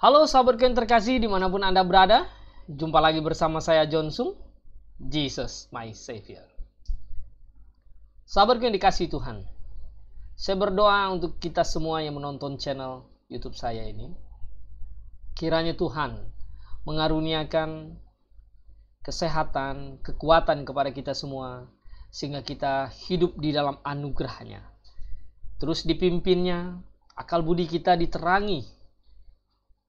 Halo sahabatku yang terkasih dimanapun Anda berada. Jumpa lagi bersama saya John Sung, Jesus my Savior. Sahabatku yang dikasih Tuhan, saya berdoa untuk kita semua yang menonton channel YouTube saya ini. Kiranya Tuhan mengaruniakan kesehatan, kekuatan kepada kita semua, sehingga kita hidup di dalam anugerah-Nya. Terus dipimpinnya, akal budi kita diterangi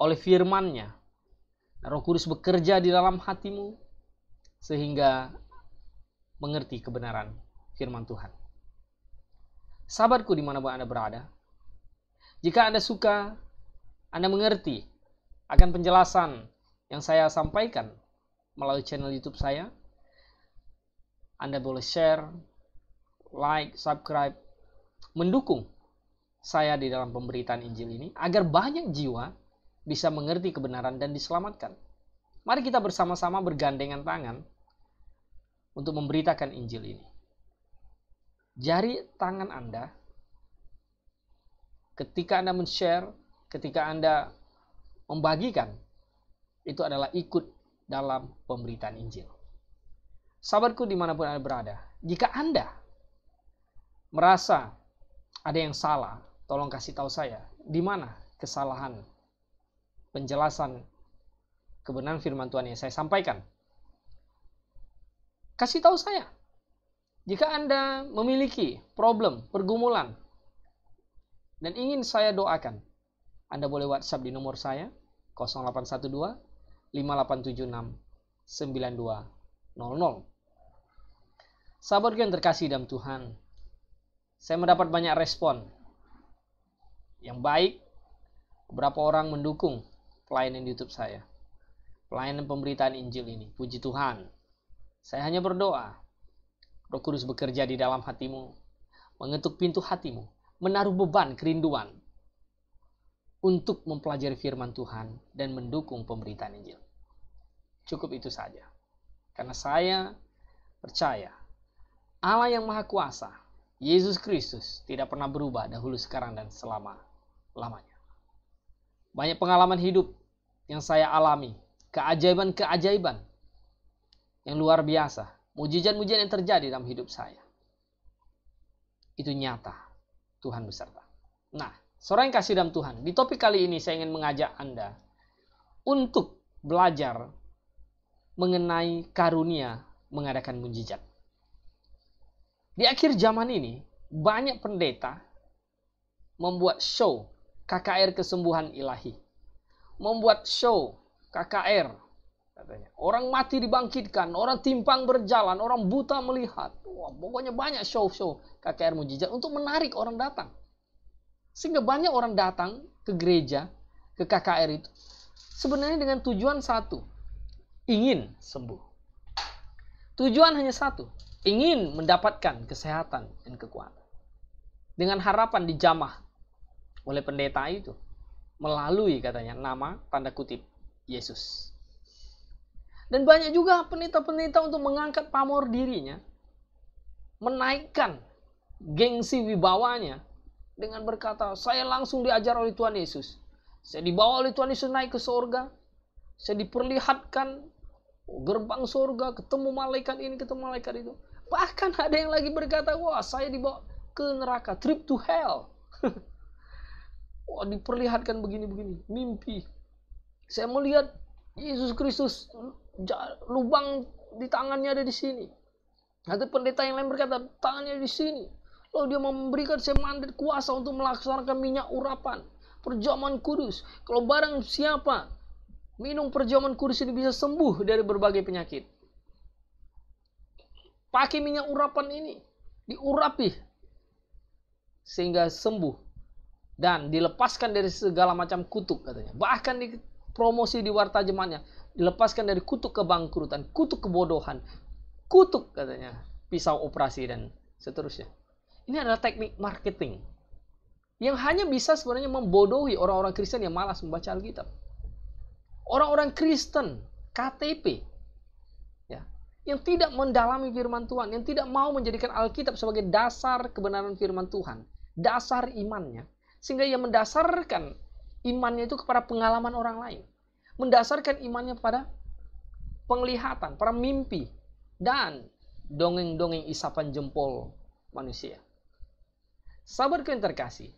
oleh firman-Nya. Roh Kudus bekerja di dalam hatimu sehingga mengerti kebenaran firman Tuhan. Sahabatku dimanapun Anda berada, jika Anda suka, Anda mengerti akan penjelasan yang saya sampaikan melalui channel YouTube saya, Anda boleh share, like, subscribe, mendukung saya di dalam pemberitaan Injil ini agar banyak jiwa bisa mengerti kebenaran dan diselamatkan. Mari kita bersama-sama bergandengan tangan untuk memberitakan Injil ini. Jari tangan Anda ketika Anda men-share, ketika Anda membagikan, itu adalah ikut dalam pemberitaan Injil. Sahabatku dimanapun Anda berada, jika Anda merasa ada yang salah, tolong kasih tahu saya, di mana kesalahan penjelasan kebenaran firman Tuhan yang saya sampaikan. Kasih tahu saya. Jika Anda memiliki problem, pergumulan, dan ingin saya doakan, Anda boleh WhatsApp di nomor saya 0812 5876 9200. Sahabat yang terkasih dalam Tuhan, saya mendapat banyak respon yang baik. Beberapa orang mendukung pelayanan YouTube saya, pelayanan pemberitaan Injil ini. Puji Tuhan. Saya hanya berdoa, Roh Kudus bekerja di dalam hatimu, mengetuk pintu hatimu, menaruh beban kerinduan untuk mempelajari firman Tuhan dan mendukung pemberitaan Injil. Cukup itu saja. Karena saya percaya Allah yang Maha Kuasa, Yesus Kristus, tidak pernah berubah dahulu, sekarang, dan selama-lamanya. Banyak pengalaman hidup yang saya alami, keajaiban-keajaiban yang luar biasa, mujizat-mujizat yang terjadi dalam hidup saya. Itu nyata, Tuhan beserta. Nah, saudara yang kasih dalam Tuhan, di topik kali ini saya ingin mengajak Anda untuk belajar mengenai karunia mengadakan mujizat. Di akhir zaman ini, banyak pendeta membuat show KKR kesembuhan ilahi. Membuat show KKR, katanya. Orang mati dibangkitkan, orang timpang berjalan, orang buta melihat. Wah, pokoknya banyak show-show KKR mujizat untuk menarik orang datang. Sehingga banyak orang datang ke gereja, ke KKR itu, sebenarnya dengan tujuan satu, ingin sembuh. Tujuan hanya satu, ingin mendapatkan kesehatan dan kekuatan. Dengan harapan dijamah oleh pendeta itu melalui, katanya, nama tanda kutip Yesus. Dan banyak juga pendeta-pendeta untuk mengangkat pamor dirinya, menaikkan gengsi wibawanya dengan berkata, saya langsung diajar oleh Tuhan Yesus, saya dibawa oleh Tuhan Yesus naik ke surga, saya diperlihatkan gerbang surga, ketemu malaikat ini, ketemu malaikat itu. Bahkan ada yang lagi berkata, wah, saya dibawa ke neraka, trip to hell. Wah, diperlihatkan begini-begini, mimpi. Saya melihat Yesus Kristus, lubang di tangannya ada di sini. Ada pendeta yang lain berkata, tangannya di sini. Lalu dia memberikan saya mandat kuasa untuk melaksanakan minyak urapan, perjamuan kudus. Kalau barang siapa minum perjamuan kudus ini bisa sembuh dari berbagai penyakit. Pakai minyak urapan ini, diurapi sehingga sembuh dan dilepaskan dari segala macam kutuk, katanya. Bahkan di promosi di warta jemaatnya, dilepaskan dari kutuk kebangkrutan, kutuk kebodohan, kutuk, katanya, pisau operasi dan seterusnya. Ini adalah teknik marketing yang hanya bisa sebenarnya membodohi orang-orang Kristen yang malas membaca Alkitab. Orang-orang Kristen KTP, ya, yang tidak mendalami firman Tuhan, yang tidak mau menjadikan Alkitab sebagai dasar kebenaran firman Tuhan, dasar imannya, sehingga ia mendasarkan imannya itu kepada pengalaman orang lain. Mendasarkan imannya pada penglihatan, para mimpi, dan dongeng-dongeng isapan jempol manusia. Sahabatku yang terkasih,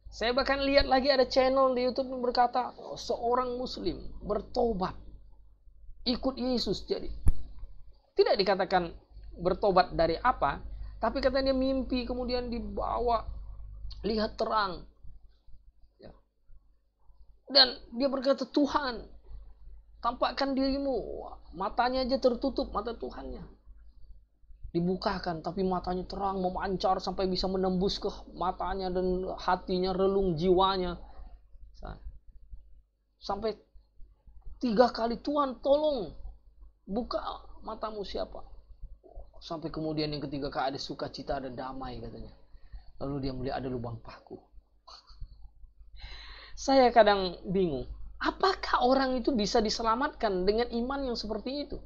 saya bahkan lihat lagi ada channel di YouTube yang berkata, seorang muslim bertobat, ikut Yesus. Jadi tidak dikatakan bertobat dari apa, tapi katanya dia mimpi, kemudian dibawa lihat terang. Dan dia berkata, Tuhan, tampakkan dirimu. Matanya aja tertutup, mata Tuhannya dibukakan, tapi matanya terang, memancar sampai bisa menembus ke matanya dan hatinya, relung jiwanya. Sampai 3 kali, Tuhan tolong buka matamu siapa. Sampai kemudian yang ketiga kali ada sukacita, ada damai katanya. Lalu dia melihat ada lubang paku. Saya kadang bingung, apakah orang itu bisa diselamatkan dengan iman yang seperti itu?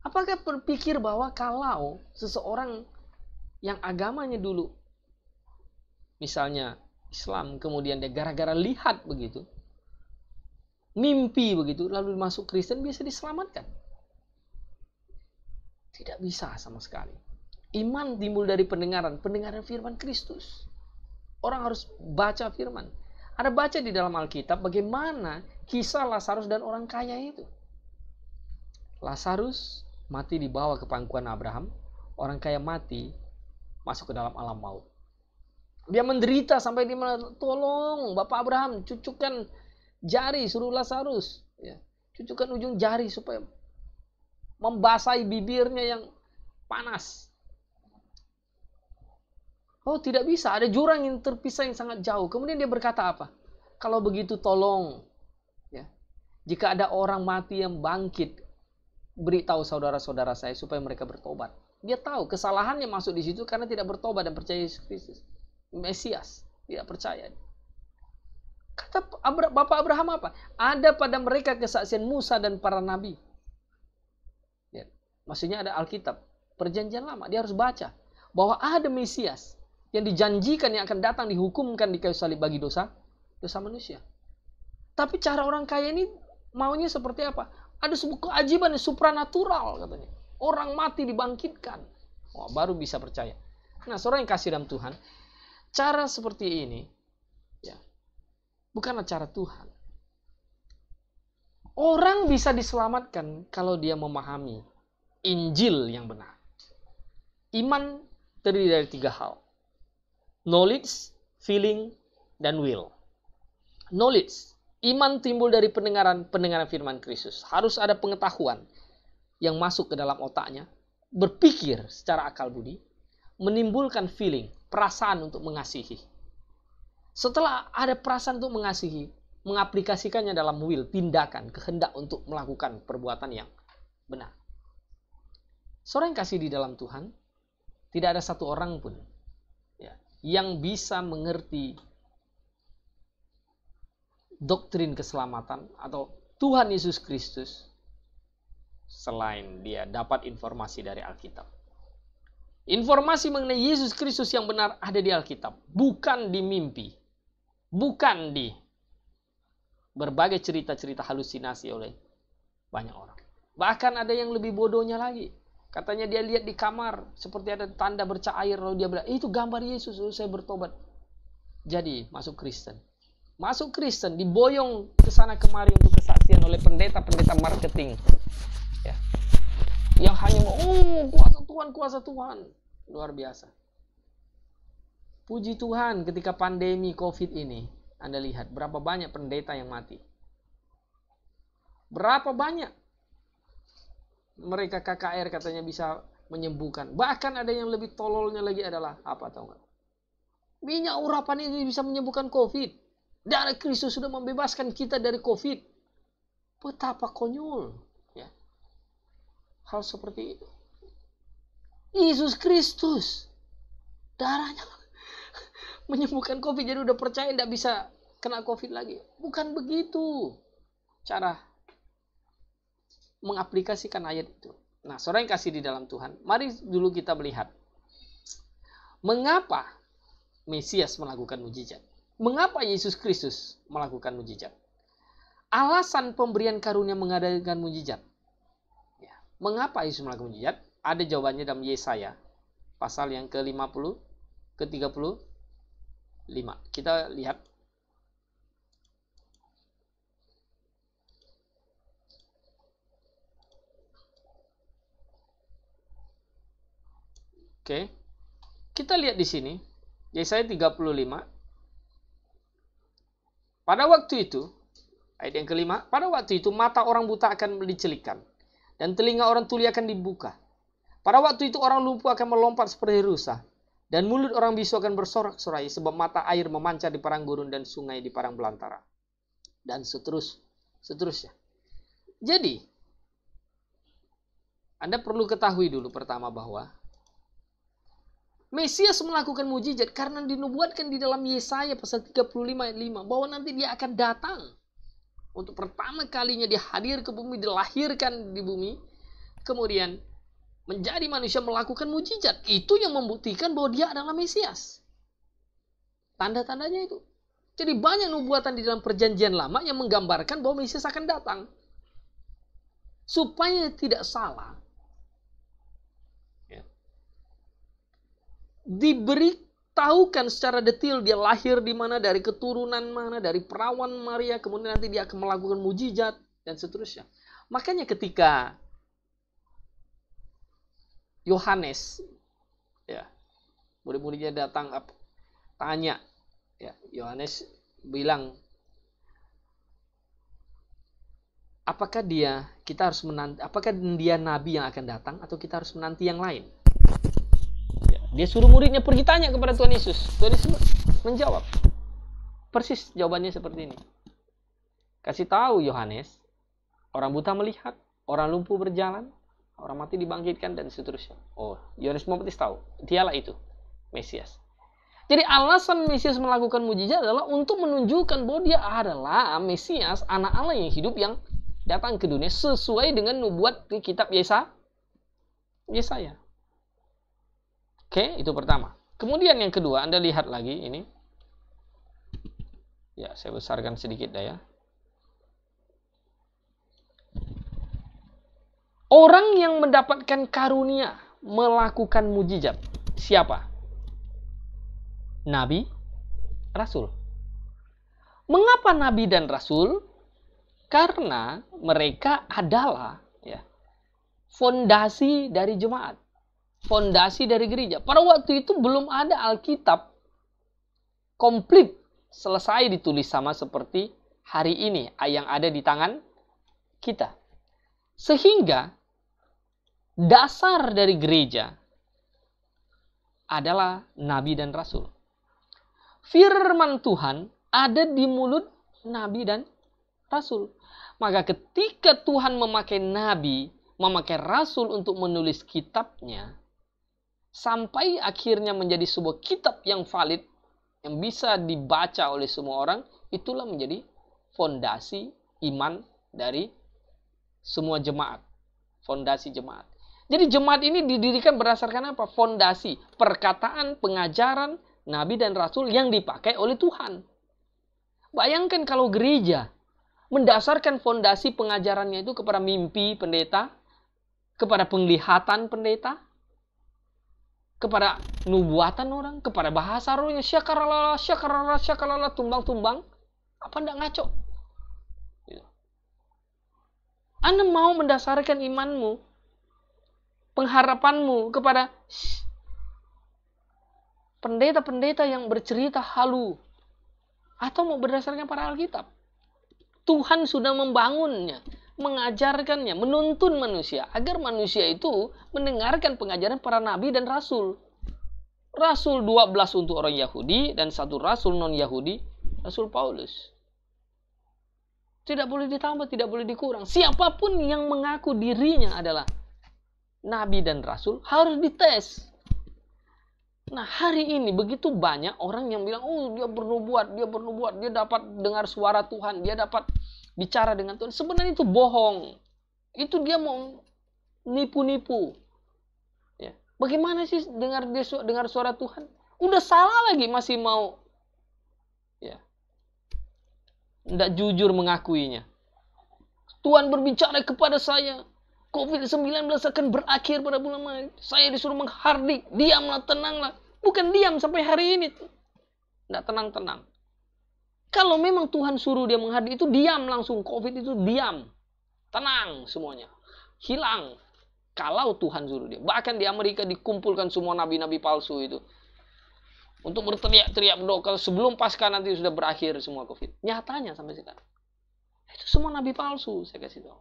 Apakah berpikir bahwa kalau seseorang yang agamanya dulu, misalnya Islam, kemudian dia gara-gara lihat begitu, mimpi begitu, lalu masuk Kristen, bisa diselamatkan? Tidak bisa sama sekali. Iman timbul dari pendengaran firman Kristus. Orang harus baca firman. Ada baca di dalam Alkitab bagaimana kisah Lazarus dan orang kaya itu. Lazarus mati dibawa ke pangkuan Abraham. Orang kaya mati masuk ke dalam alam maut. Dia menderita sampai di mana, tolong Bapak Abraham, cucukkan jari, suruh Lazarus. Ya, cucukkan ujung jari supaya membasahi bibirnya yang panas. Oh, tidak bisa, ada jurang yang terpisah yang sangat jauh. Kemudian dia berkata apa? Kalau begitu tolong, ya, jika ada orang mati yang bangkit, beritahu saudara-saudara saya supaya mereka bertobat. Dia tahu kesalahannya masuk di situ karena tidak bertobat dan percaya Yesus Kristus, Mesias, tidak percaya. Kata Bapak Abraham apa? Ada pada mereka kesaksian Musa dan para nabi. Ya, maksudnya ada Alkitab, Perjanjian Lama. Dia harus baca bahwa ada Mesias yang dijanjikan yang akan datang dihukumkan di kayu salib bagi dosa manusia. Tapi cara orang kaya ini maunya seperti apa? Ada sebuah keajaiban yang supranatural katanya. Orang mati dibangkitkan. Wah, baru bisa percaya. Nah, saudara yang kasih dalam Tuhan, cara seperti ini ya, bukanlah cara Tuhan. Orang bisa diselamatkan kalau dia memahami Injil yang benar. Iman terdiri dari 3 hal. Knowledge, feeling, dan will. Knowledge, iman timbul dari pendengaran firman Kristus. Harus ada pengetahuan yang masuk ke dalam otaknya, berpikir secara akal budi, menimbulkan feeling, perasaan untuk mengasihi. Setelah ada perasaan untuk mengasihi, mengaplikasikannya dalam will, tindakan, kehendak untuk melakukan perbuatan yang benar. Saudara yang kasih di dalam Tuhan, tidak ada satu orang pun ya, yang bisa mengerti doktrin keselamatan atau Tuhan Yesus Kristus selain dia dapat informasi dari Alkitab. Informasi mengenai Yesus Kristus yang benar ada di Alkitab, bukan di mimpi, bukan di berbagai cerita-cerita halusinasi oleh banyak orang. Bahkan ada yang lebih bodohnya lagi. Katanya dia lihat di kamar seperti ada tanda bercair, lalu dia bilang, itu gambar Yesus, lalu saya bertobat. Jadi masuk Kristen. Masuk Kristen, diboyong ke sana kemari untuk kesaksian oleh pendeta-pendeta marketing. Ya. Yang hanya kuasa Tuhan. Luar biasa. Puji Tuhan, ketika pandemi COVID ini, Anda lihat berapa banyak pendeta yang mati. Berapa banyak. Mereka KKR katanya bisa menyembuhkan. Bahkan ada yang lebih tololnya lagi adalah apa tahu nggak? Minyak urapan ini bisa menyembuhkan COVID. Darah Kristus sudah membebaskan kita dari COVID. Betapa konyol, ya. Hal seperti itu. Yesus Kristus, darahnya menyembuhkan COVID, jadi udah percaya tidak bisa kena COVID lagi. Bukan begitu cara mengaplikasikan ayat itu. Nah, saudara yang kasih di dalam Tuhan, mari dulu kita melihat mengapa Mesias melakukan mujizat. Mengapa Yesus Kristus melakukan mujizat? Alasan pemberian karunia mengadakan mujizat. Ya. Mengapa Yesus melakukan mujizat? Ada jawabannya dalam Yesaya pasal yang ke-50, ke-35. Kita lihat. Oke. Kita lihat di sini. Yesaya 35. Pada waktu itu, ayat yang kelima, pada waktu itu mata orang buta akan dicelikkan, dan telinga orang tuli akan dibuka. Pada waktu itu orang lumpuh akan melompat seperti rusa, dan mulut orang bisu akan bersorak-sorai, sebab mata air memancar di padang gurun dan sungai di padang belantara. Dan seterusnya. Jadi, Anda perlu ketahui dulu pertama bahwa Mesias melakukan mujizat karena dinubuatkan di dalam Yesaya pasal 35 ayat 5 bahwa nanti dia akan datang. Untuk pertama kalinya dia hadir ke bumi, dilahirkan di bumi, kemudian menjadi manusia melakukan mujizat. Itu yang membuktikan bahwa dia adalah Mesias. Tanda-tandanya itu. Jadi banyak nubuatan di dalam perjanjian lama yang menggambarkan bahwa Mesias akan datang. Supaya tidak salah, diberitahukan secara detail dia lahir di mana, dari keturunan mana, dari perawan Maria, kemudian nanti dia akan melakukan mujizat dan seterusnya. Makanya ketika Yohanes, ya, murid-muridnya datang tanya, ya, Yohanes bilang, apakah dia nabi yang akan datang atau kita harus menanti yang lain? Dia suruh muridnya pergi tanya kepada Tuhan Yesus. Tuhan Yesus menjawab. Persis jawabannya seperti ini. Kasih tahu Yohanes, orang buta melihat, orang lumpuh berjalan, orang mati dibangkitkan, dan seterusnya. Oh, Yohanes Pembaptis tahu. Dialah itu, Mesias. Jadi alasan Mesias melakukan mujizat adalah untuk menunjukkan bahwa dia adalah Mesias, anak Allah yang hidup, yang datang ke dunia sesuai dengan nubuat di kitab Yesaya. Oke, itu pertama. Kemudian yang kedua, Anda lihat lagi ini. Ya, saya besarkan sedikit ya. Orang yang mendapatkan karunia melakukan mujizat. Siapa? Nabi, Rasul. Mengapa Nabi dan Rasul? Karena mereka adalah fondasi dari jemaat. Fondasi dari gereja. Pada waktu itu belum ada Alkitab komplit selesai ditulis sama seperti hari ini yang ada di tangan kita. Sehingga dasar dari gereja adalah Nabi dan Rasul. Firman Tuhan ada di mulut Nabi dan Rasul. Maka ketika Tuhan memakai Nabi, memakai Rasul untuk menulis kitabnya, sampai akhirnya menjadi sebuah kitab yang valid, yang bisa dibaca oleh semua orang, itulah menjadi fondasi iman dari semua jemaat. Fondasi jemaat. Jadi jemaat ini didirikan berdasarkan apa? Fondasi, perkataan, pengajaran Nabi dan Rasul yang dipakai oleh Tuhan. Bayangkan kalau gereja mendasarkan fondasi pengajarannya itu kepada mimpi pendeta, kepada penglihatan pendeta, kepada nubuatan orang, kepada bahasa rohnya, syakarala, tumbang-tumbang. Apa enggak ngaco? Anda mau mendasarkan imanmu, pengharapanmu kepada pendeta-pendeta yang bercerita halu, atau mau berdasarkan pada Alkitab? Tuhan sudah membangunnya, mengajarkannya, menuntun manusia agar manusia itu mendengarkan pengajaran para nabi dan rasul. Rasul 12 untuk orang Yahudi dan satu rasul non-Yahudi, Rasul Paulus. Tidak boleh ditambah, tidak boleh dikurang. Siapapun yang mengaku dirinya adalah nabi dan rasul harus dites. Nah, hari ini begitu banyak orang yang bilang, oh dia bernubuat, dia dapat dengar suara Tuhan, dia dapat bicara dengan Tuhan. Sebenarnya itu bohong. Itu dia mau nipu-nipu. Ya. Bagaimana sih dengar suara Tuhan? Udah salah lagi masih mau Tidak jujur mengakuinya. Tuhan berbicara kepada saya, COVID-19 akan berakhir pada bulan Maret. Saya disuruh menghardik, diamlah, tenanglah. Bukan diam sampai hari ini. Tidak tenang-tenang. Kalau memang Tuhan suruh dia menghardik, itu diam langsung. COVID itu diam. Tenang semuanya. Hilang. Kalau Tuhan suruh dia. Bahkan di Amerika dikumpulkan semua nabi-nabi palsu itu. Untuk berteriak-teriak berdoa. Sebelum pasca nanti sudah berakhir semua COVID. Nyatanya sampai sekarang. Itu semua nabi palsu. Saya kasih tahu.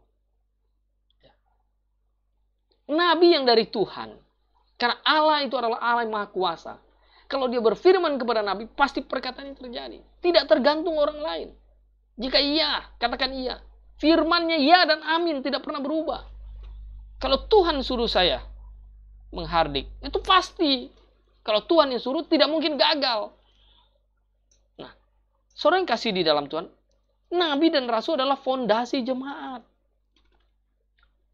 Nabi yang dari Tuhan. Karena Allah itu adalah Allah yang maha kuasa. Kalau dia berfirman kepada Nabi, pasti perkataannya terjadi. Tidak tergantung orang lain. Jika iya, katakan iya. Firmannya ya dan amin, tidak pernah berubah. Kalau Tuhan suruh saya menghardik, itu pasti. Kalau Tuhan yang suruh, tidak mungkin gagal. Nah, saudara yang kasih di dalam Tuhan, Nabi dan Rasul adalah fondasi jemaat.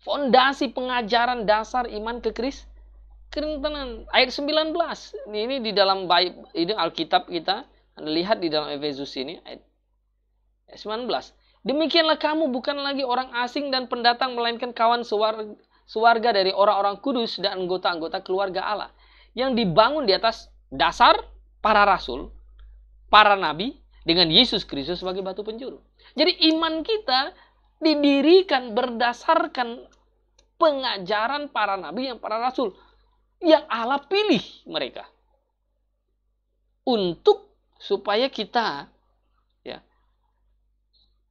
Fondasi pengajaran dasar iman kekristenan. Ayat 19. Ini di dalam ini Alkitab kita. Anda lihat di dalam Efesus ini. Ayat 19. Demikianlah kamu bukan lagi orang asing dan pendatang, melainkan kawan sewarga dari orang-orang kudus dan anggota-anggota keluarga Allah. Yang dibangun di atas dasar para rasul, para nabi, dengan Yesus Kristus sebagai batu penjuru. Jadi iman kita didirikan berdasarkan pengajaran para nabi yang para rasul. Yang Allah pilih mereka. Untuk supaya kita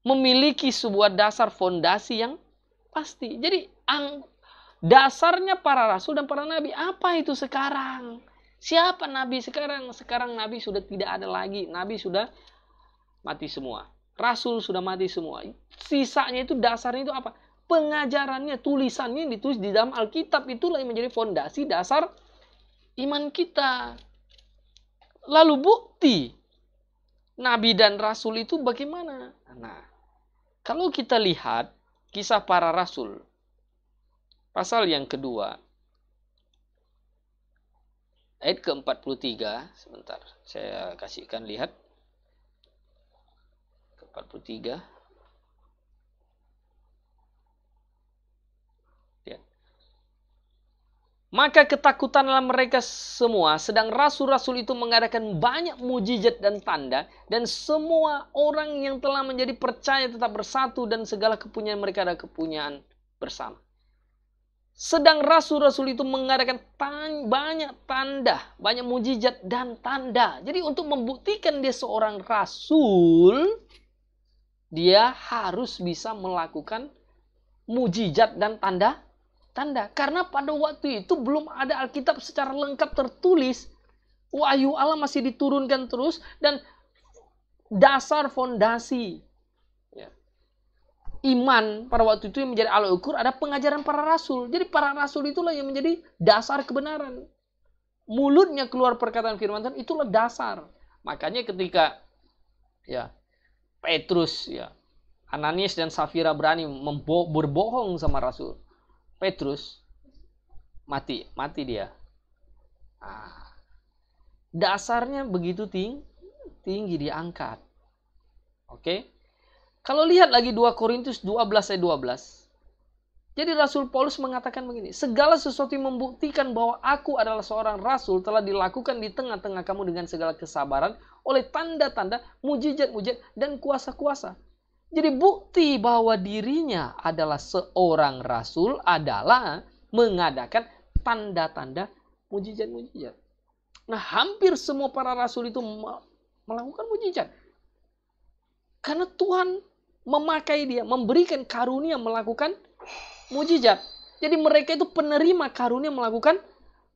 memiliki sebuah dasar fondasi yang pasti. Jadi dasarnya para rasul dan para nabi. Apa itu sekarang? Siapa nabi sekarang? Sekarang nabi sudah tidak ada lagi. Nabi sudah mati semua. Rasul sudah mati semua. Sisanya itu dasarnya itu apa? Pengajarannya, tulisannya yang ditulis di dalam Alkitab. Itulah yang menjadi fondasi dasar iman kita. Lalu bukti nabi dan rasul itu bagaimana? Nah, kalau kita lihat kisah para rasul, pasal yang kedua, ayat ke-43, sebentar, saya kasihkan lihat. Ke-43. Ya. Maka ketakutanlah mereka semua, sedang rasul-rasul itu mengadakan banyak mujizat dan tanda, dan semua orang yang telah menjadi percaya tetap bersatu, dan segala kepunyaan mereka adalah kepunyaan bersama. Sedang rasul-rasul itu mengadakan banyak tanda, banyak mujizat dan tanda. Jadi untuk membuktikan dia seorang rasul, dia harus bisa melakukan mujizat dan tanda. Karena pada waktu itu belum ada Alkitab secara lengkap tertulis. Wahyu Allah masih diturunkan terus. Dan dasar fondasi iman pada waktu itu yang menjadi alat ukur ada pengajaran para rasul. Jadi para rasul itulah yang menjadi dasar kebenaran. Mulutnya keluar perkataan firman Tuhan, itulah dasar. Makanya ketika Petrus, Ananias dan Safira berani berbohong sama rasul, Petrus mati dia. Dasarnya begitu tinggi diangkat. Oke? Kalau lihat lagi 2 Korintus 12 ayat 12. Jadi Rasul Paulus mengatakan begini, segala sesuatu yang membuktikan bahwa aku adalah seorang rasul telah dilakukan di tengah-tengah kamu dengan segala kesabaran oleh tanda-tanda, mujizat-mujizat dan kuasa-kuasa. Jadi bukti bahwa dirinya adalah seorang rasul adalah mengadakan tanda-tanda, mujizat-mujizat. Nah, hampir semua para rasul itu melakukan mujizat. Karena Tuhan memakai dia, memberikan karunia melakukan mujizat. Jadi mereka itu penerima karunia melakukan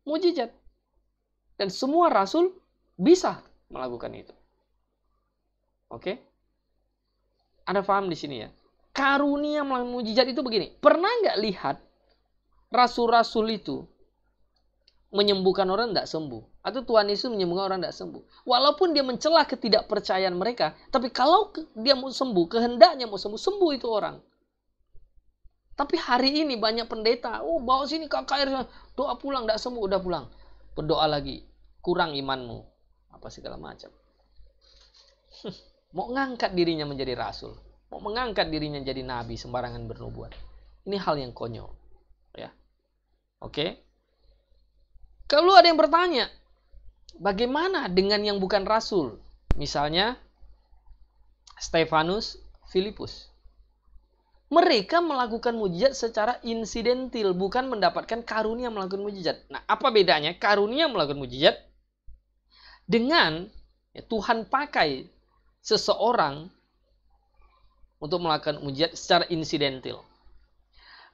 mujizat. Dan semua rasul bisa melakukan itu. Oke? Anda paham di sini ya? Karunia melakukan mujizat itu begini. Pernah nggak lihat rasul-rasul itu menyembuhkan orang tidak sembuh? Atau Tuhan Yesus menyembuhkan orang tidak sembuh? Walaupun dia mencela ketidakpercayaan mereka, tapi kalau dia mau sembuh, kehendaknya mau sembuh, sembuh itu orang. Tapi hari ini banyak pendeta, bawa sini KKR, doa pulang, tidak sembuh, udah pulang. Berdoa lagi, kurang imanmu. Apa segala macam. mau mengangkat dirinya menjadi rasul, mau mengangkat dirinya jadi nabi sembarangan bernubuat. Ini hal yang konyol, ya. Oke. Kalau ada yang bertanya, bagaimana dengan yang bukan rasul? Misalnya Stefanus, Filipus. Mereka melakukan mujizat secara insidentil, bukan mendapatkan karunia melakukan mujizat. Nah, apa bedanya karunia melakukan mujizat dengan Tuhan pakai seseorang untuk melakukan mujizat secara insidentil?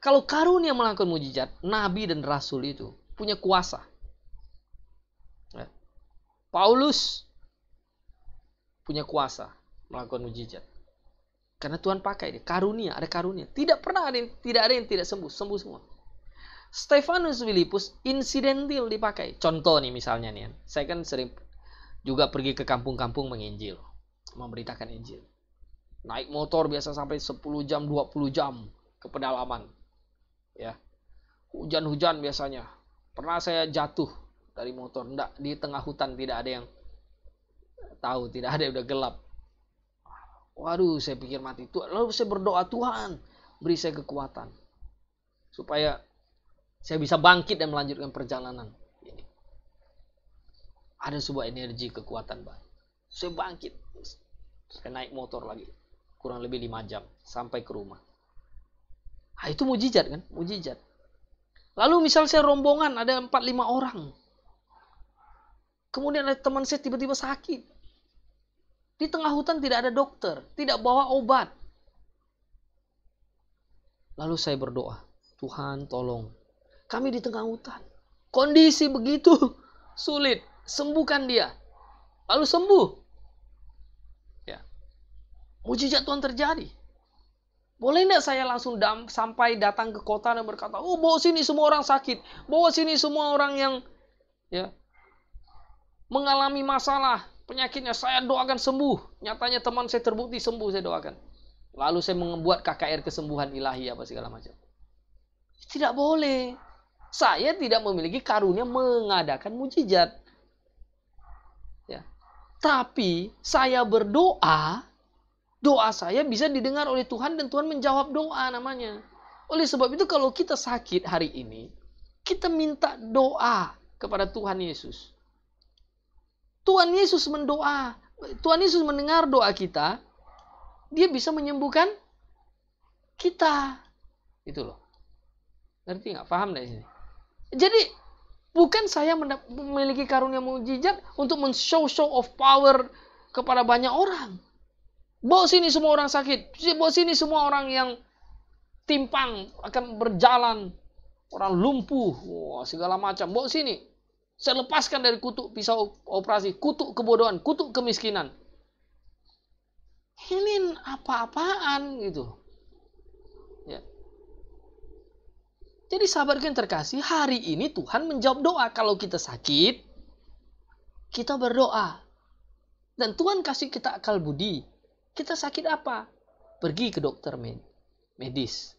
Kalau karunia melakukan mujizat, nabi dan rasul itu punya kuasa. Paulus punya kuasa melakukan mujizat. Karena Tuhan pakai dia, karunia, ada karunia. Tidak ada yang tidak sembuh semua. Stefanus, Filipus insidental dipakai. Contoh nih misalnya nih, saya kan sering juga pergi ke kampung-kampung menginjil, memberitakan Injil. Naik motor biasa sampai 10 jam, 20 jam ke pedalaman. Ya. Hujan-hujan biasanya. Pernah saya jatuh dari motor, enggak, di tengah hutan tidak ada yang tahu, tidak ada, udah gelap. Waduh, saya pikir mati. Lalu saya berdoa, Tuhan beri saya kekuatan supaya saya bisa bangkit dan melanjutkan perjalanan ini. Ada sebuah energi kekuatan baik. Saya bangkit, saya naik motor lagi kurang lebih 5 jam sampai ke rumah. Nah, itu mujizat kan, mujizat. Lalu misal saya rombongan ada 4-5 orang, kemudian ada teman saya tiba-tiba sakit. Di tengah hutan tidak ada dokter, tidak bawa obat. Lalu saya berdoa, Tuhan tolong, kami di tengah hutan. Kondisi begitu sulit, sembuhkan dia. Lalu sembuh. Ya. Mujizat Tuhan terjadi. Boleh tidak saya langsung sampai datang ke kota dan berkata, oh bawa sini semua orang sakit, bawa sini semua orang yang mengalami masalah, penyakitnya saya doakan sembuh. Nyatanya teman saya terbukti sembuh, saya doakan. Lalu saya membuat KKR kesembuhan ilahi apa segala macam. Tidak boleh. Saya tidak memiliki karunia mengadakan mujizat. Ya. Tapi saya berdoa, doa saya bisa didengar oleh Tuhan dan Tuhan menjawab doa namanya. Oleh sebab itu kalau kita sakit hari ini, kita minta doa kepada Tuhan Yesus. Tuhan Yesus mendoa, Tuhan Yesus mendengar doa kita, dia bisa menyembuhkan kita. Itu loh. Ngerti nggak? Paham nggak ini? Jadi bukan saya memiliki karunia mujizat untuk men-show of power kepada banyak orang. Bawa sini semua orang sakit, bawa sini semua orang yang timpang akan berjalan, orang lumpuh, segala macam, bawa sini. Saya lepaskan dari kutuk pisau operasi, kutuk kebodohan, kutuk kemiskinan. Ini apa-apaan gitu. Ya. Jadi sahabatku yang terkasih, hari ini Tuhan menjawab doa. Kalau kita sakit, kita berdoa. Dan Tuhan kasih kita akal budi. Kita sakit apa? Pergi ke dokter medis.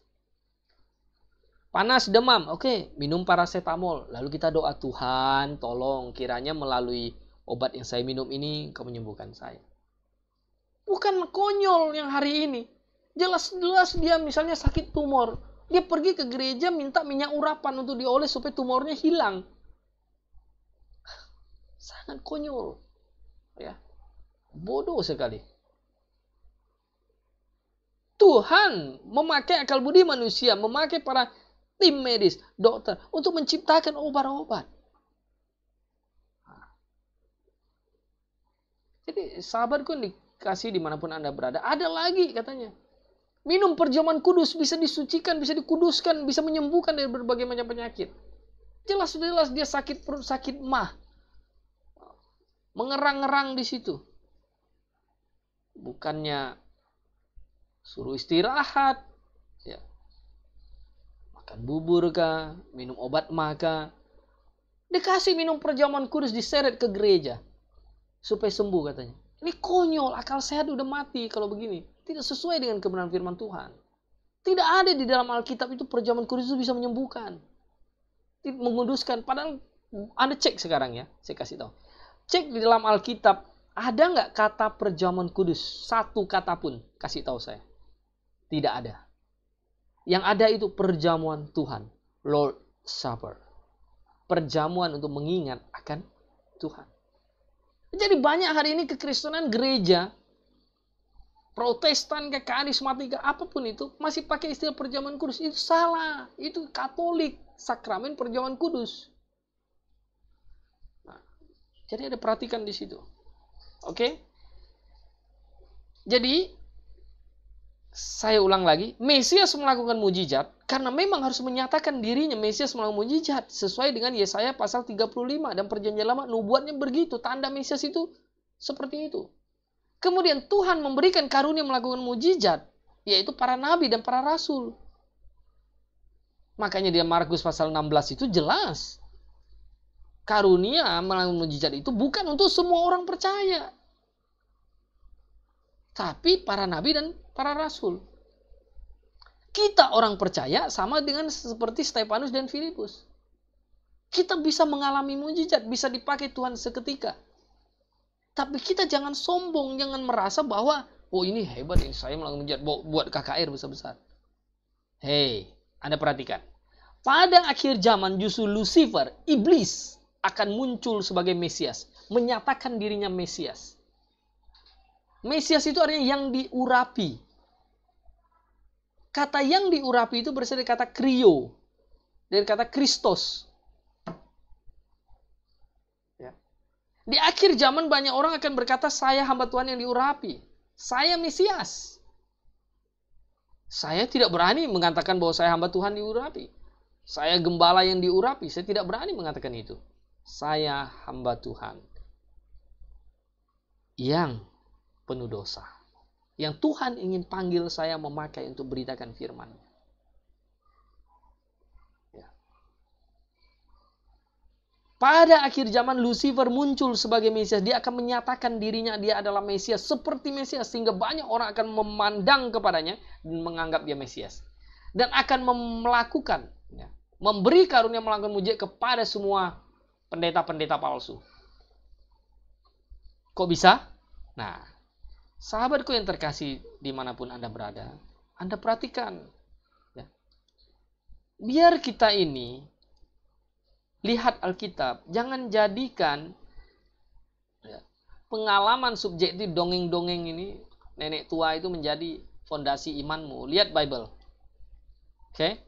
Panas, demam, oke, minum paracetamol. Lalu kita doa, Tuhan tolong kiranya melalui obat yang saya minum ini Engkau menyembuhkan saya. Bukan konyol yang hari ini. Jelas-jelas dia misalnya sakit tumor. Dia pergi ke gereja minta minyak urapan untuk dioles supaya tumornya hilang. Sangat konyol. Ya. Bodoh sekali. Tuhan memakai akal budi manusia, memakai para tim medis, dokter, untuk menciptakan obat-obat. Jadi sahabatku yang dikasih dimanapun Anda berada, ada lagi katanya. Minum perjamuan kudus bisa disucikan, bisa dikuduskan, bisa menyembuhkan dari berbagai macam penyakit. Jelas-jelas dia sakit perut, sakit mah. Mengerang-ngerang di situ. Bukannya suruh istirahat, ya. Makan bubur kah, minum obat mah kah. Dikasih minum perjamuan kudus, diseret ke gereja supaya sembuh katanya. Ini konyol, akal sehat udah mati kalau begini. Tidak sesuai dengan kebenaran firman Tuhan. Tidak ada di dalam Alkitab itu perjamuan kudus itu bisa menyembuhkan, menguduskan. Padahal Anda cek sekarang ya, saya kasih tahu. Cek di dalam Alkitab Ada nggak kata perjamuan kudus? Satu kata pun, kasih tahu saya. Tidak ada. Yang ada itu perjamuan Tuhan, Lord Supper. Perjamuan untuk mengingat akan Tuhan. Jadi banyak hari ini kekristenan gereja, Protestan, karismatika, apapun itu, masih pakai istilah perjamuan kudus. Itu salah. Itu Katolik, sakramen perjamuan kudus. Nah, jadi ada perhatikan di situ. Oke? Jadi, saya ulang lagi, Mesias melakukan mujizat karena memang harus menyatakan dirinya Mesias melakukan mujizat sesuai dengan Yesaya pasal 35 dan perjanjian lama nubuatnya begitu, tanda Mesias itu seperti itu. Kemudian Tuhan memberikan karunia melakukan mujizat, yaitu para nabi dan para rasul. Makanya di Markus pasal 16 itu jelas. Karunia melakukan mujizat itu bukan untuk semua orang percaya. Tapi para nabi dan para rasul. Kita orang percaya sama dengan seperti Stefanus dan Filipus. Kita bisa mengalami mujizat, bisa dipakai Tuhan seketika. Tapi kita jangan sombong, jangan merasa bahwa, oh ini hebat, ini saya melakukan mujizat buat KKR besar-besar. Hei, Anda perhatikan. Pada akhir zaman justru Lucifer, iblis, akan muncul sebagai Mesias. Menyatakan dirinya Mesias. Mesias itu artinya yang diurapi. Kata yang diurapi itu berasal dari kata krio. Dari kata Kristos. Di akhir zaman banyak orang akan berkata, saya hamba Tuhan yang diurapi. Saya Mesias. Saya tidak berani mengatakan bahwa saya hamba Tuhan diurapi. Saya gembala yang diurapi. Saya tidak berani mengatakan itu. Saya hamba Tuhan yang penuh dosa. Yang Tuhan ingin panggil saya memakai untuk beritakan firman-Nya. Pada akhir zaman Lucifer muncul sebagai Mesias. Dia akan menyatakan dirinya dia adalah Mesias. Seperti Mesias. Sehingga banyak orang akan memandang kepadanya. Dan menganggap dia Mesias. Dan akan melakukan. Memberi karunia melakukan mujizat kepada semua pendeta-pendeta palsu. Kok bisa? Nah. Sahabatku yang terkasih dimanapun Anda berada. Anda perhatikan. Biar kita ini lihat Alkitab, jangan jadikan pengalaman subjektif dongeng-dongeng ini, nenek tua itu menjadi fondasi imanmu. Lihat Bible. Oke?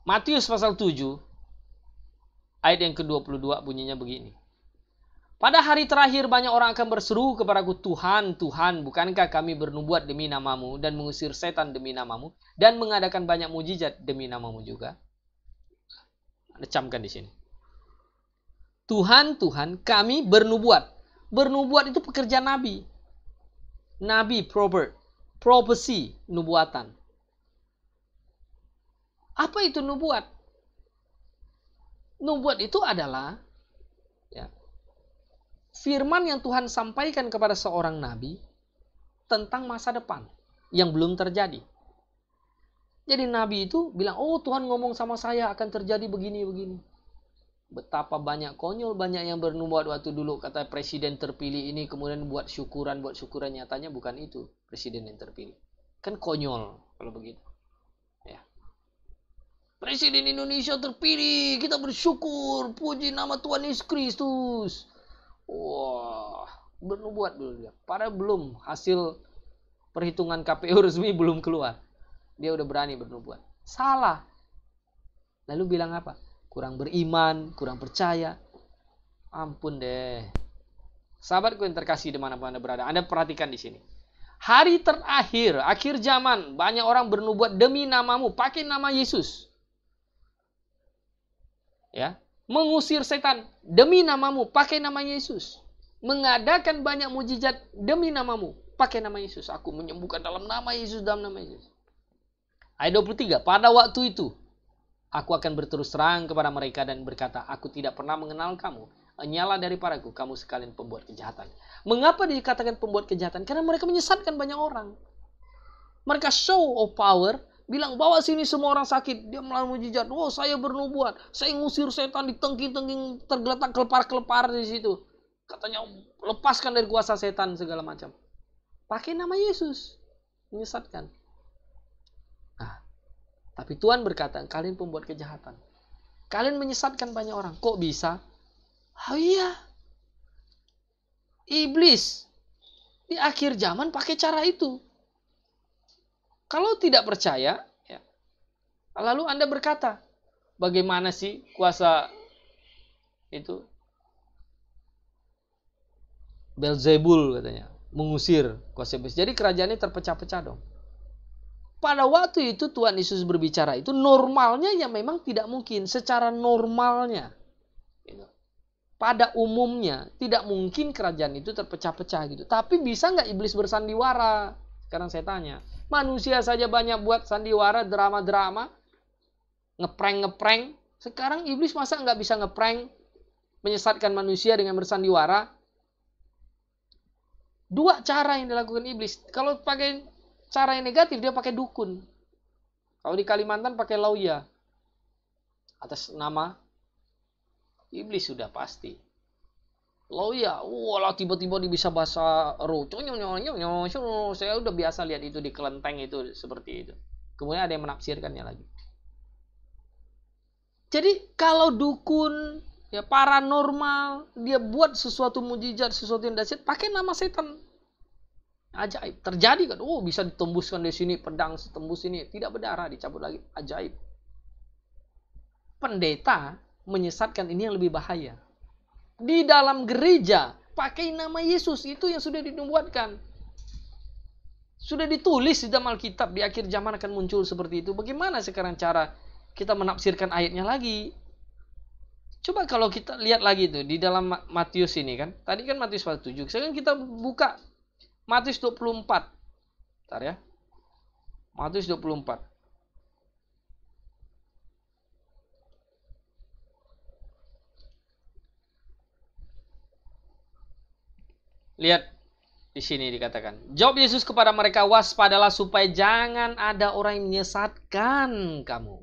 Matius pasal 7, ayat yang ke-22 bunyinya begini. Pada hari terakhir banyak orang akan berseru kepadaku, Tuhan, Tuhan, bukankah kami bernubuat demi namamu dan mengusir setan demi namamu dan mengadakan banyak mujizat demi namamu juga? Anda camkan di sini. Tuhan, Tuhan, kami bernubuat. Bernubuat itu pekerjaan nabi. Nabi, prophecy, nubuatan. Apa itu nubuat? Nubuat itu adalah firman yang Tuhan sampaikan kepada seorang nabi tentang masa depan yang belum terjadi. Jadi nabi itu bilang, oh Tuhan ngomong sama saya akan terjadi begini-begini. Betapa banyak konyol, banyak yang bernubuat waktu dulu. Kata presiden terpilih ini, kemudian buat syukuran. Nyatanya bukan itu presiden yang terpilih. Kan konyol kalau begitu. Ya. Presiden Indonesia terpilih, kita bersyukur, puji nama Tuhan Yesus Kristus. Wah, bernubuat dulu dia. Padahal belum, hasil perhitungan KPU resmi belum keluar. Dia udah berani bernubuat. Salah. Lalu bilang apa? Kurang beriman, kurang percaya. Ampun deh. Sahabatku yang terkasih dimanapun Anda berada. Anda perhatikan di sini. Hari terakhir, akhir zaman, banyak orang bernubuat demi namamu. Pakai nama Yesus. Ya. Mengusir setan demi namamu. Pakai nama Yesus. Mengadakan banyak mujizat demi namamu. Pakai nama Yesus. Aku menyembuhkan dalam nama Yesus, dalam nama Yesus. Ayat 23, pada waktu itu, aku akan berterus terang kepada mereka dan berkata, aku tidak pernah mengenal kamu. Nyala daripadaku, kamu sekalian pembuat kejahatan. Mengapa dikatakan pembuat kejahatan? Karena mereka menyesatkan banyak orang. Mereka show of power, bilang bawa sini semua orang sakit. Dia melakukan mujizat. Oh, saya bernubuat. Saya ngusir setan di tengking-tengking tergeletak kelepar-kelepar di situ. Katanya lepaskan dari kuasa setan segala macam. Pakai nama Yesus. Menyesatkan. Nah, tapi Tuhan berkata, kalian pembuat kejahatan. Kalian menyesatkan banyak orang. Kok bisa? Oh iya. Iblis di akhir zaman pakai cara itu. Kalau tidak percaya, ya, lalu Anda berkata, bagaimana sih kuasa itu? Beelzebul katanya, mengusir kuasa iblis. Jadi kerajaannya terpecah-pecah dong. Pada waktu itu Tuhan Yesus berbicara itu normalnya ya memang tidak mungkin. Secara normalnya. Pada umumnya tidak mungkin kerajaan itu terpecah-pecah gitu. Tapi bisa nggak iblis bersandiwara? Sekarang saya tanya. Manusia saja banyak buat sandiwara, drama-drama. Ngeprank-ngeprank. Sekarang iblis masa nggak bisa ngeprank? Menyesatkan manusia dengan bersandiwara? Dua cara yang dilakukan iblis. Kalau pakai cara yang negatif, dia pakai dukun. Kalau di Kalimantan pakai lauya. Atas nama iblis sudah pasti. Lauya, walah tiba-tiba dia bisa bahasa roh. Saya udah biasa lihat itu di kelenteng itu seperti itu. Kemudian ada yang menafsirkannya lagi. Jadi kalau dukun, ya paranormal, dia buat sesuatu mujizat, sesuatu yang dahsyat, pakai nama setan. Ajaib. Terjadi kan? Oh, bisa ditembuskan di sini, pedang tembus ini, tidak berdarah, dicabut lagi. Ajaib. Pendeta menyesatkan, ini yang lebih bahaya. Di dalam gereja, pakai nama Yesus, itu yang sudah dinubuatkan. Sudah ditulis di dalam Alkitab, di akhir zaman akan muncul seperti itu. Bagaimana sekarang cara kita menafsirkan ayatnya lagi? Coba kalau kita lihat lagi tuh di dalam Matius ini kan. Tadi kan Matius 7. Sekarang kita buka Matius 24. Bentar ya. Matius 24. Lihat di sini dikatakan. Jawab Yesus kepada mereka, waspadalah supaya jangan ada orang yang menyesatkan kamu.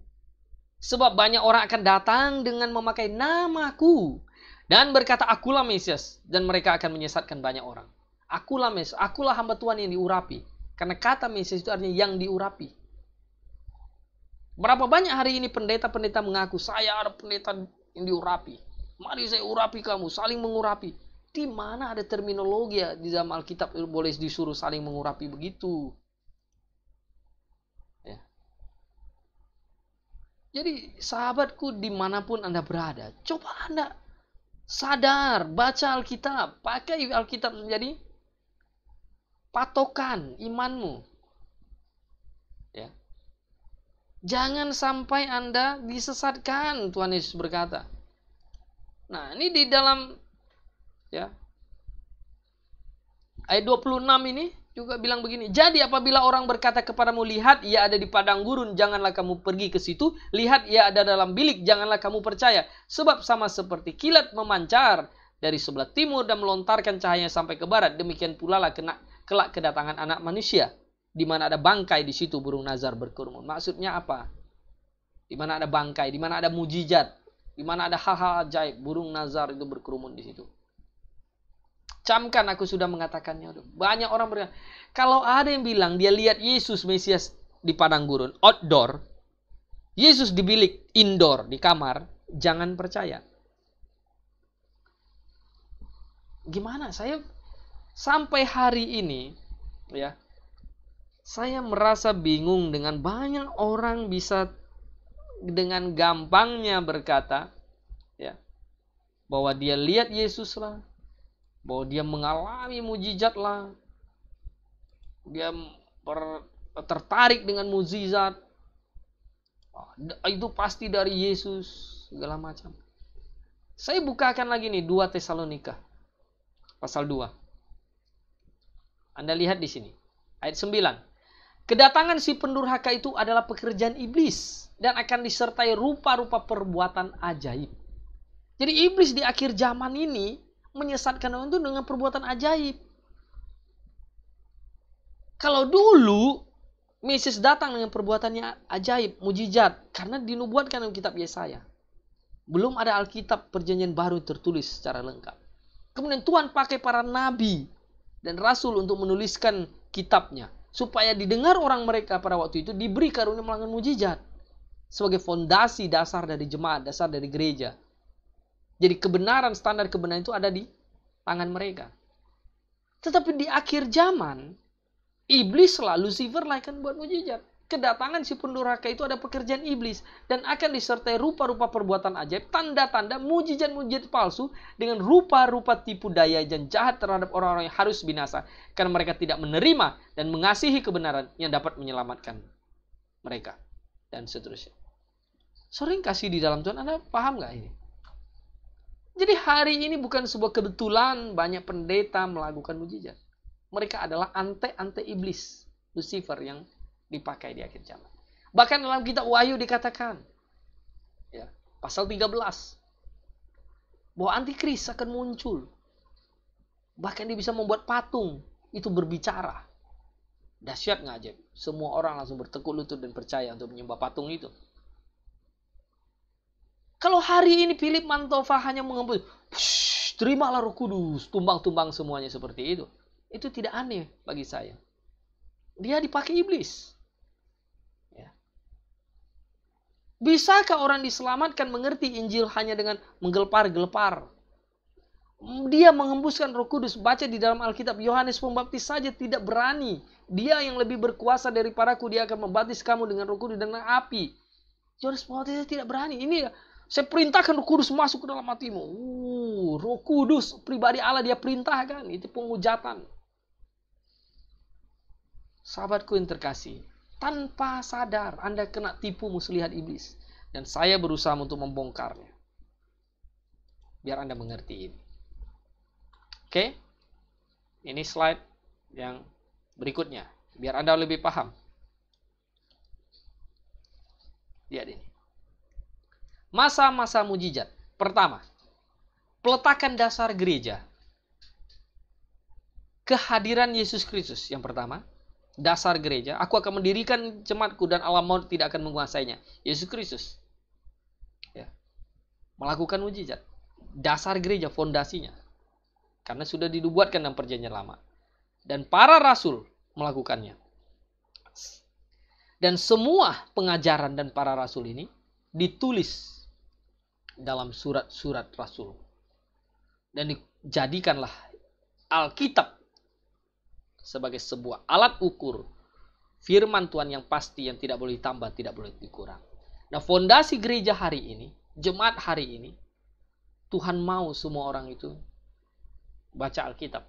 Sebab banyak orang akan datang dengan memakai namaku dan berkata, akulah Mesias, dan mereka akan menyesatkan banyak orang. Akulah Mesias, akulah hamba Tuhan yang diurapi. Karena kata Mesias itu artinya yang diurapi. Berapa banyak hari ini pendeta-pendeta mengaku, saya ada pendeta yang diurapi. Mari saya urapi kamu, saling mengurapi. Di mana ada terminologi ya di dalam Alkitab boleh disuruh saling mengurapi begitu? Ya. Jadi sahabatku dimanapun Anda berada, coba Anda sadar, baca Alkitab, pakai Alkitab menjadi patokan imanmu. Ya. Jangan sampai Anda disesatkan, Tuhan Yesus berkata. Nah, ini di dalam ya ayat 26 ini juga bilang begini. Jadi apabila orang berkata kepadamu, lihat ia ada di padang gurun, janganlah kamu pergi ke situ. Lihat ia ada dalam bilik, janganlah kamu percaya. Sebab sama seperti kilat memancar dari sebelah timur dan melontarkan cahayanya sampai ke barat, demikian pula lah kelak kedatangan anak manusia. Di mana ada bangkai, di situ burung nazar berkerumun. Maksudnya apa? Di mana ada bangkai, di mana ada mujizat, di mana ada hal-hal ajaib, burung nazar itu berkerumun di situ. Camkan, aku sudah mengatakannya. Banyak orang berkata, kalau ada yang bilang dia lihat Yesus Mesias di padang gurun, outdoor, Yesus di bilik, indoor, di kamar, jangan percaya. Gimana? Saya sampai hari ini, ya, saya merasa bingung dengan banyak orang bisa dengan gampangnya berkata, ya, bahwa dia lihat Yesus lah, bahwa dia mengalami mujizat lah, dia tertarik dengan mujizat, itu pasti dari Yesus, segala macam. Saya bukakan lagi nih 2 Tesalonika pasal 2. Anda lihat di sini ayat 9. Kedatangan si pendurhaka itu adalah pekerjaan iblis dan akan disertai rupa-rupa perbuatan ajaib. Jadi iblis di akhir zaman ini menyesatkan orang itu dengan perbuatan ajaib. Kalau dulu Mesias datang dengan perbuatannya ajaib, mujizat, karena dinubuatkan dalam kitab Yesaya. Belum ada Alkitab Perjanjian Baru tertulis secara lengkap. Kemudian Tuhan pakai para nabi dan rasul untuk menuliskan kitabnya. Supaya didengar orang mereka pada waktu itu, diberi karunia melakukan mujizat. Sebagai fondasi dasar dari jemaat, dasar dari gereja. Jadi kebenaran, standar kebenaran itu ada di tangan mereka. Tetapi di akhir zaman, iblis lah, Lucifer lah akan buat mujizat. Kedatangan si pendurhaka itu ada pekerjaan iblis. Dan akan disertai rupa-rupa perbuatan ajaib, tanda-tanda, mujizat-mujizat palsu, dengan rupa-rupa tipu daya dan jahat terhadap orang-orang yang harus binasa. Karena mereka tidak menerima dan mengasihi kebenaran yang dapat menyelamatkan mereka. Dan seterusnya. Sering kasih di dalam Tuhan, Anda paham gak ini? Jadi hari ini bukan sebuah kebetulan banyak pendeta melakukan mujizat. Mereka adalah ante-ante iblis, Lucifer yang dipakai di akhir zaman. Bahkan dalam kitab Wahyu dikatakan, ya, pasal 13, bahwa antikris akan muncul. Bahkan dia bisa membuat patung itu berbicara. Dahsyat nggak ajaib? Semua orang langsung bertekuk lutut dan percaya untuk menyembah patung itu. Kalau hari ini Philip Mantova hanya mengembus, terimalah Roh Kudus, tumbang-tumbang semuanya seperti itu. Itu tidak aneh bagi saya. Dia dipakai iblis. Ya. Bisakah orang diselamatkan mengerti Injil hanya dengan menggelepar-gelepar? Dia mengembuskan Roh Kudus. Baca di dalam Alkitab, Yohanes Pembaptis saja tidak berani. Dia yang lebih berkuasa daripadaku, dia akan membaptis kamu dengan Roh Kudus dan dengan api. Yohanes Pembaptis tidak berani. Ini saya perintahkan Roh Kudus masuk ke dalam hatimu. Roh Kudus, pribadi Allah dia perintahkan. Itu penghujatan. Sahabatku yang terkasih, tanpa sadar Anda kena tipu muslihat iblis. Dan saya berusaha untuk membongkarnya. Biar Anda mengerti ini. Oke? Ini slide yang berikutnya. Biar Anda lebih paham. Lihat ini. Masa-masa mujizat. Pertama, peletakan dasar gereja. Kehadiran Yesus Kristus yang pertama. Dasar gereja. Aku akan mendirikan jemaatku dan alam maut tidak akan menguasainya. Yesus Kristus. Ya. Melakukan mujizat. Dasar gereja, fondasinya. Karena sudah dibuatkan dalam perjanjian lama. Dan para rasul melakukannya. Dan semua pengajaran dan para rasul ini ditulis dalam surat-surat rasul. Dan dijadikanlah Alkitab sebagai sebuah alat ukur firman Tuhan yang pasti, yang tidak boleh ditambah, tidak boleh dikurang. Nah, fondasi gereja hari ini, jemaat hari ini, Tuhan mau semua orang itu baca Alkitab.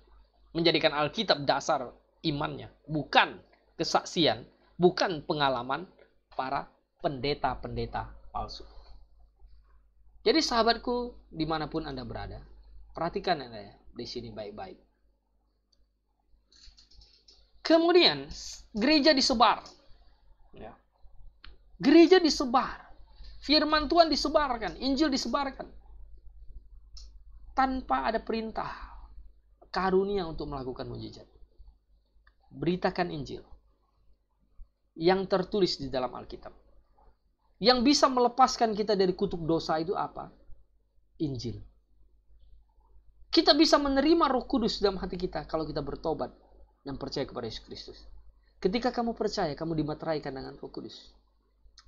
Menjadikan Alkitab dasar imannya. Bukan kesaksian, bukan pengalaman para pendeta-pendeta palsu. Jadi sahabatku, dimanapun Anda berada, perhatikan Anda ya, di sini baik-baik. Kemudian, gereja disebar. Ya. Gereja disebar. Firman Tuhan disebarkan, Injil disebarkan. Tanpa ada perintah, karunia untuk melakukan mujizat. Beritakan Injil. Yang tertulis di dalam Alkitab. Yang bisa melepaskan kita dari kutuk dosa itu apa? Injil. Kita bisa menerima Roh Kudus dalam hati kita kalau kita bertobat dan percaya kepada Yesus Kristus. Ketika kamu percaya, kamu dimateraikan dengan Roh Kudus.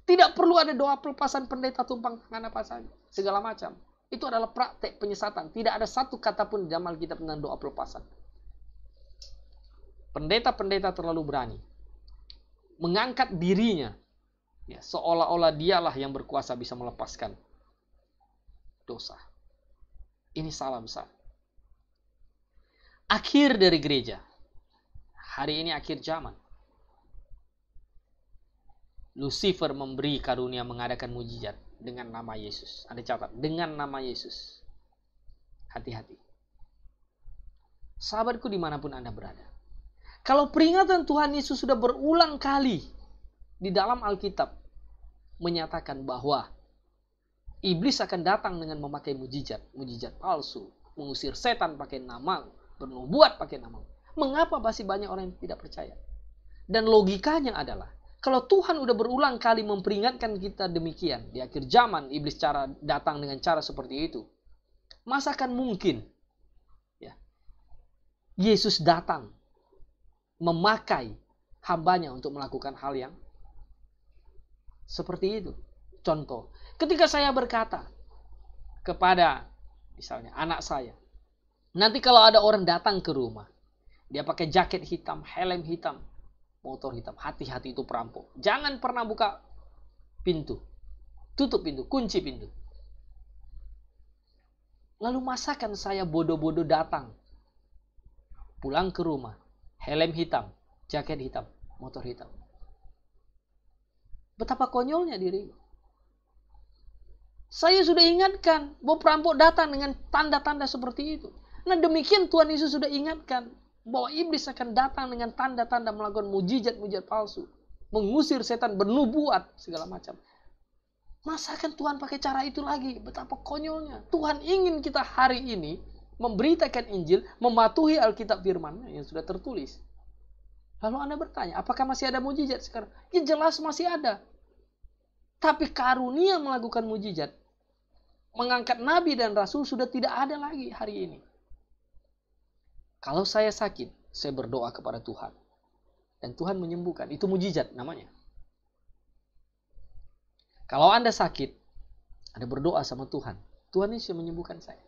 Tidak perlu ada doa pelepasan pendeta tumpang tangan apa saja, segala macam. Itu adalah praktek penyesatan. Tidak ada satu kata pun di dalam Alkitab tentang doa pelepasan. Pendeta-pendeta terlalu berani mengangkat dirinya. Ya, seolah-olah dialah yang berkuasa bisa melepaskan dosa. Ini salah besar. Akhir dari gereja. Hari ini akhir zaman. Lucifer memberi karunia mengadakan mujizat dengan nama Yesus. Anda catat, dengan nama Yesus. Hati-hati. Sahabatku dimanapun Anda berada. Kalau peringatan Tuhan Yesus sudah berulang kali di dalam Alkitab menyatakan bahwa iblis akan datang dengan memakai mujizat palsu, mengusir setan pakai nama, bernubuat pakai nama. Mengapa masih banyak orang yang tidak percaya? Dan logikanya adalah, kalau Tuhan udah berulang kali memperingatkan kita demikian, di akhir zaman iblis datang dengan cara seperti itu, masakan mungkin Yesus datang memakai hambanya untuk melakukan hal yang seperti itu. Contoh, ketika saya berkata kepada misalnya anak saya, nanti kalau ada orang datang ke rumah, dia pakai jaket hitam, helm hitam, motor hitam, hati-hati itu perampok. Jangan pernah buka pintu, tutup pintu, kunci pintu. Lalu masakan saya bodoh-bodoh datang, pulang ke rumah, helm hitam, jaket hitam, motor hitam. Betapa konyolnya diri. Saya sudah ingatkan bahwa perampok datang dengan tanda-tanda seperti itu. Nah demikian Tuhan Yesus sudah ingatkan bahwa iblis akan datang dengan tanda-tanda melakukan mujizat-mujizat palsu. Mengusir setan, bernubuat, segala macam. Masakan Tuhan pakai cara itu lagi? Betapa konyolnya. Tuhan ingin kita hari ini memberitakan Injil, mematuhi Alkitab firman yang sudah tertulis. Lalu Anda bertanya, apakah masih ada mujizat sekarang? Ya jelas masih ada. Tapi karunia melakukan mujizat, mengangkat nabi dan rasul sudah tidak ada lagi hari ini. Kalau saya sakit, saya berdoa kepada Tuhan. Dan Tuhan menyembuhkan. Itu mujizat namanya. Kalau Anda sakit, Anda berdoa sama Tuhan. Tuhan Yesus menyembuhkan saya.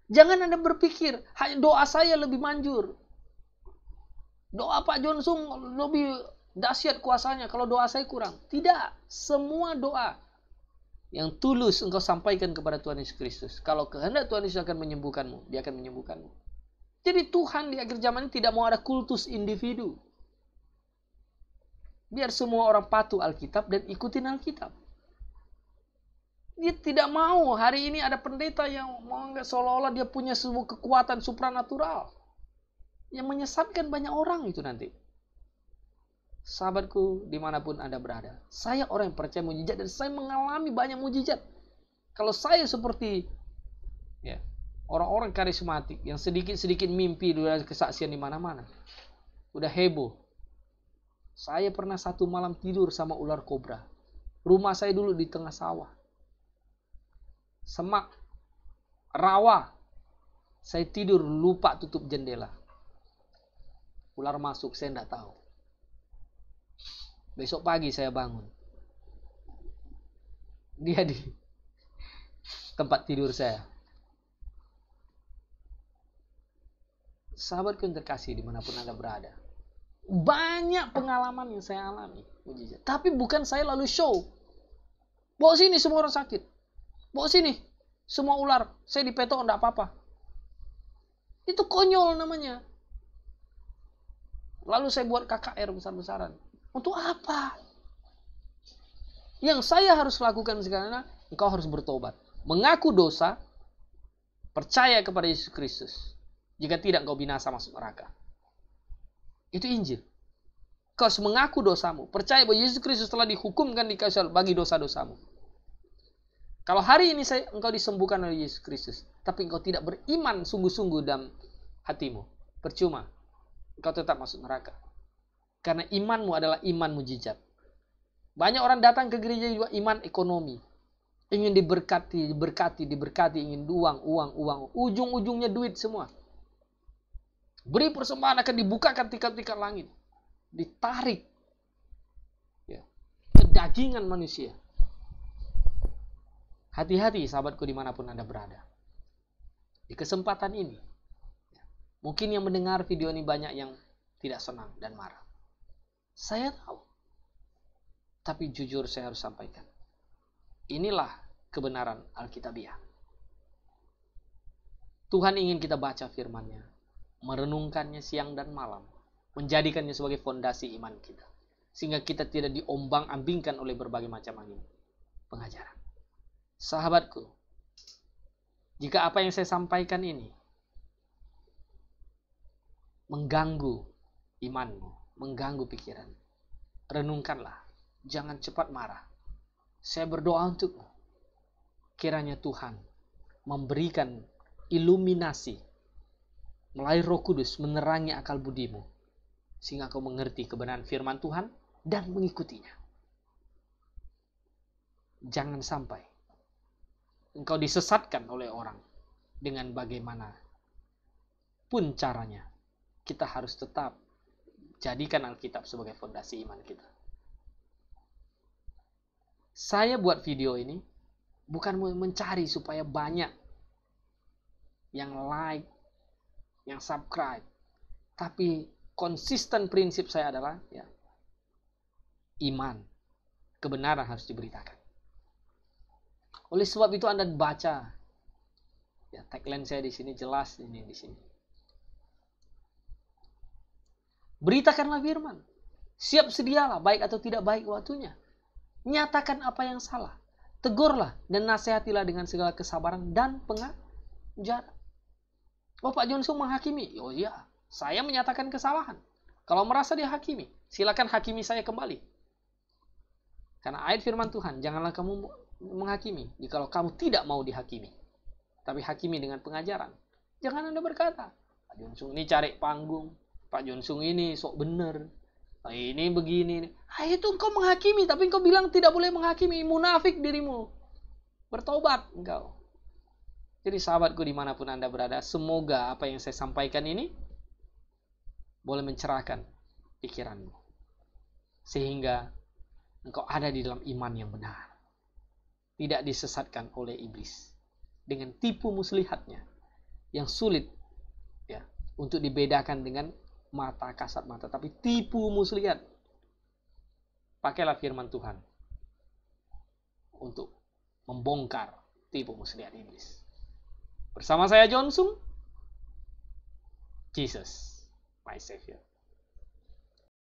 Jangan Anda berpikir, doa saya lebih manjur. Doa Pak Jonsung lebih dahsyat kuasanya kalau doa saya kurang. Tidak. Semua doa yang tulus engkau sampaikan kepada Tuhan Yesus Kristus. Kalau kehendak Tuhan Yesus akan menyembuhkanmu, Dia akan menyembuhkanmu. Jadi Tuhan di akhir zaman ini tidak mau ada kultus individu. Biar semua orang patuh Alkitab dan ikutin Alkitab. Dia tidak mau hari ini ada pendeta yang menganggap seolah-olah dia punya sebuah kekuatan supranatural. Yang menyesatkan banyak orang itu nanti. Sahabatku, dimanapun Anda berada, saya orang yang percaya mujizat dan saya mengalami banyak mujizat. Kalau saya seperti orang-orang karismatik yang sedikit-sedikit mimpi udah kesaksian di mana-mana, udah heboh. Saya pernah satu malam tidur sama ular kobra. Rumah saya dulu di tengah sawah, semak, rawa. Saya tidur lupa tutup jendela. Ular masuk, saya tidak tahu. Besok pagi saya bangun. Dia di tempat tidur saya. Sahabatku yang terkasih dimanapun Anda berada. Banyak pengalaman yang saya alami. Mujizat. Tapi bukan saya lalu show. Bawa sini semua orang sakit. Bawa sini semua ular. Saya dipetok enggak apa-apa. Itu konyol namanya. Lalu saya buat KKR besar-besaran. Untuk apa? Yang saya harus lakukan sekarang, engkau harus bertobat. Mengaku dosa, percaya kepada Yesus Kristus. Jika tidak, engkau binasa masuk neraka. Itu Injil. Kau harus mengaku dosamu. Percaya bahwa Yesus Kristus telah dihukumkan di kayu salib bagi dosa-dosamu. Kalau hari ini engkau disembuhkan oleh Yesus Kristus, tapi engkau tidak beriman sungguh-sungguh dalam hatimu, percuma. Engkau tetap masuk neraka. Karena imanmu adalah iman mujizat. Banyak orang datang ke gereja juga iman ekonomi. Ingin diberkati, ingin uang. Ujung-ujungnya duit semua. Beri persembahan akan dibukakan tikat-tikat langit. Ditarik kedagingan manusia. Hati-hati sahabatku dimanapun Anda berada. Di kesempatan ini, mungkin yang mendengar video ini banyak yang tidak senang dan marah. Saya tahu. Tapi jujur saya harus sampaikan. Inilah kebenaran Alkitabiah. Tuhan ingin kita baca firman-Nya, merenungkannya siang dan malam, menjadikannya sebagai fondasi iman kita. Sehingga kita tidak diombang-ambingkan oleh berbagai macam angin pengajaran. Sahabatku, jika apa yang saya sampaikan ini mengganggu imanmu, mengganggu pikiran, renungkanlah, jangan cepat marah. Saya berdoa untukmu, kiranya Tuhan memberikan iluminasi melalui Roh Kudus, menerangi akal budimu, sehingga kau mengerti kebenaran firman Tuhan dan mengikutinya. Jangan sampai engkau disesatkan oleh orang dengan bagaimana pun caranya. kita harus tetap jadikan Alkitab sebagai fondasi iman kita. Saya buat video ini bukan mencari supaya banyak yang like, yang subscribe, tapi konsisten prinsip saya adalah ya, iman, kebenaran harus diberitakan. Oleh sebab itu Anda baca, ya tagline saya di sini jelas ini di sini. Beritakanlah firman. Siap sedialah, baik atau tidak baik waktunya. Nyatakan apa yang salah. Tegurlah dan nasihatilah dengan segala kesabaran dan pengajaran. Oh, Pak Jonsung menghakimi. Oh iya, saya menyatakan kesalahan. Kalau merasa dia hakimi, silakan hakimi saya kembali. Karena ayat firman Tuhan, janganlah kamu menghakimi jikalau kamu tidak mau dihakimi. Tapi hakimi dengan pengajaran. Jangan Anda berkata, Pak Jonsung ini cari panggung. Pak Jonsung ini sok bener. Ini begini. Itu engkau menghakimi, tapi engkau bilang tidak boleh menghakimi. Munafik dirimu. Bertobat engkau. Jadi sahabatku dimanapun Anda berada, semoga apa yang saya sampaikan ini boleh mencerahkan pikiranmu. Sehingga engkau ada di dalam iman yang benar. Tidak disesatkan oleh iblis. Dengan tipu muslihatnya. Yang sulit ya untuk dibedakan dengan mata kasat mata, tapi tipu muslihat. Pakailah firman Tuhan untuk membongkar tipu muslihat iblis. Bersama saya Jonsung, Jesus, my Savior.